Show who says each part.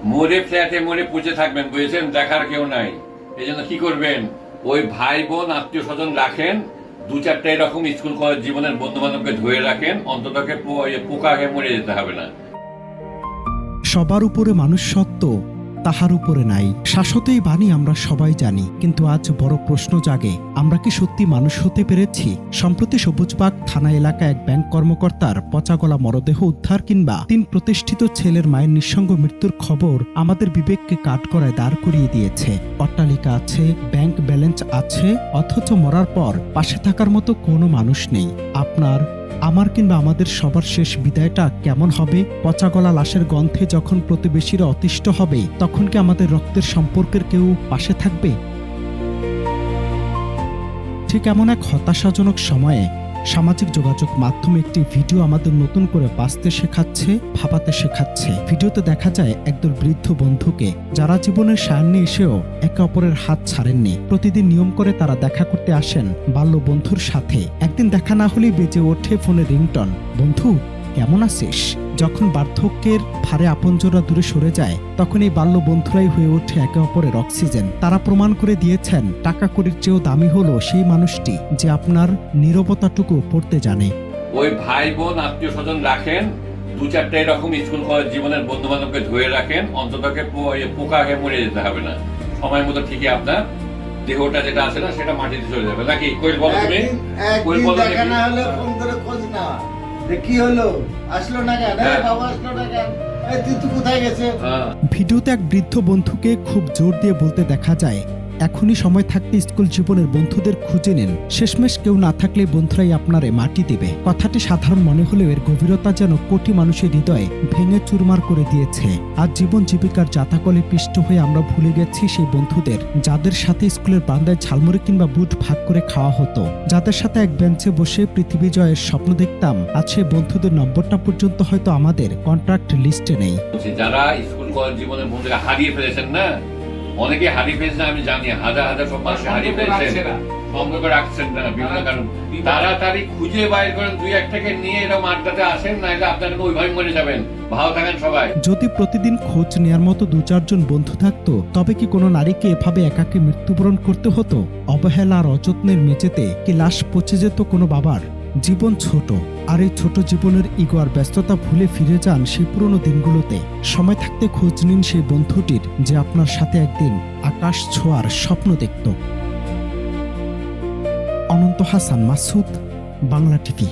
Speaker 1: মরে ফ্ল্যাটে মরে পচে থাকবেন, বুঝেছেন? দেখার কেউ নাই। এই জন্য কি করবেন, ওই ভাই বোন আত্মীয় স্বজন রাখেন, দু চারটা এরকম স্কুল কলেজ জীবনের বন্ধু বান্ধবকে ধরে রাখেন, অন্ততকে পোকা খেয়ে মরে যেতে হবে না।
Speaker 2: সবার উপরে মানুষ সত্য, তাহার উপরে নাই। শাশ্বত এই বাণী আমরা সবাই জানি, কিন্তু আজ বড় প্রশ্ন জাগে, আমরা কি সত্যি মানুষ হতে পেরেছি? সম্প্রতি সবুজবাগ থানা এলাকায় এক ব্যাংক কর্মকর্তার পচাগলা মরদেহ উদ্ধার কিংবা ৩ প্রতিষ্ঠিত ছেলের মায়ের নিঃসঙ্গ মৃত্যুর খবর আমাদের বিবেককে কাঠগড়ায় দাঁড় করিয়ে দিয়েছে। অট্টালিকা আছে, ব্যাংক ব্যালেন্স আছে, অথচ মরার পর পাশে থাকার মতো কোনো মানুষ নেই। আপনার, আমার কিংবা আমাদের সবার শেষ বিদায়টা কেমন হবে? পচাগলা লাশের গন্ধে যখন প্রতিবেশীরা অতিষ্ঠ হবে, তখন কি আমাদের রক্তের সম্পর্কের কেউ পাশে থাকবে? ঠিক এমন এক হতাশাজনক সময়ে সামাজিক যোগাযোগ মাধ্যমে একটি ভিডিও আমাদের নতুন করে বাঁচতে শেখাচ্ছে, ভাবাতে শেখাচ্ছে। ভিডিওতে দেখা যায় একদল বৃদ্ধ বন্ধুকে, যারা জীবনের সায়ান্নে এসেও একে অপরের হাত ছাড়েননি। প্রতিদিন নিয়ম করে তারা দেখা করতে আসেন বাল্য বন্ধুর সাথে। একদিন দেখা না হলেই বেজে ওঠে ফোনে রিংটন, বন্ধু কেমন আছিস? যখন বার্ধক্যের ভারে আপনজনরা দূরে সরে যায়, তখন এই বাল্য বন্ধুরাই হয়ে ওঠে একে অপরের অক্সিজেন। তারা প্রমাণ করে দিয়েছেন, টাকা কড়ির চেয়েও দামি হলো সেই মানুষটি যে আপনার নীরবতাটুকু পড়তে জানে।
Speaker 1: ওই ভাই বোন আত্মীয় স্বজন রাখেন, দু চারটা এরকম স্কুল কলেজ জীবনের বন্ধু বান্ধবকে ধরে রাখেন, অন্ততকে পোকা খেয়ে মরে যেতে হবে না। সময় মতো ঠিকই আপনার দেহটা যেটা আছে না, সেটা মাটিতে চলে যাবে। নাকি কোয়েল বলো তুমি? কোয়েল বলো
Speaker 3: দেখা না হলে ফোন করে খোঁজ না, কি হলো, আসলো না কেন, বাবা আসলো না কেন, তুই কোথায় গেছে?
Speaker 2: ভিডিওতে এক বৃদ্ধ বন্ধুকে খুব জোর দিয়ে বলতে দেখা যায়, এখনই সময় থাকতে স্কুল জীবনের বন্ধুদের খুঁজে নিন, শেষমেশ কেউ না থাকলে বন্ধুরাই আপনারে মাটি দেবে। কথাটি সাধারণ মনে হলেও এর গভীরতা যেন কোটি মানুষের হৃদয়ে ভেঙে চুরমার করে দিয়েছে। আজ জীবন জীবিকার জাতাকলে পিষ্ট হয়ে আমরা ভুলে গেছি সেই বন্ধুদের, যাদের সাথে স্কুলের বারান্দায় ঝালমুড়ি কিংবা বুট ভাগ করে খাওয়া হতো, যাদের সাথে এক বেঞ্চে বসে পৃথিবী জয়ের স্বপ্ন দেখতাম। আজ সেই বন্ধুদের নম্বরটা পর্যন্ত হয়তো আমাদের কন্ট্রাক্ট লিস্টে নেই।
Speaker 1: যারা স্কুল কলেজ জীবনের বন্ধুকে হারিয়ে ফেলেছেন না, অনেকে হারিয়ে ফেলেছেন, আমি জানি হাজার হাজার সব মানুষ হারিয়ে ফেলেছেন, সম্পর্ক রাখছেন না বিভিন্ন কারণ। তাড়াতাড়ি খুঁজে বাইর করেন, দুই একটাকে নিয়ে এরকম আড্ডাতে আসেন, নাহলে আপনারা ওইভাবে মরে যাবেন। ভালো থাকেন সবাই।
Speaker 2: যদি প্রতিদিন খোঁজ নেয়ার মতো ২-৪ জন বন্ধু থাকতো, তবে কি কোনো নারীকে এভাবে একাকে মৃত্যুবরণ করতে হতো? অবহেলা আর অযত্নের মেঝেতে কি লাশ পচে যেত কোনো বাবার? জীবন ছোট, আর এই ছোট জীবনের ইগো আর ব্যস্ততা ভুলে ফিরে যান সেই পুরনো দিনগুলোতে। সময় থাকতে খোঁজ নিন সেই বন্ধুটির, যে আপনার সাথে একদিন আকাশ ছোঁয়ার স্বপ্ন দেখত। অনন্ত হাসান মাসুদ, বাংলা টিভি।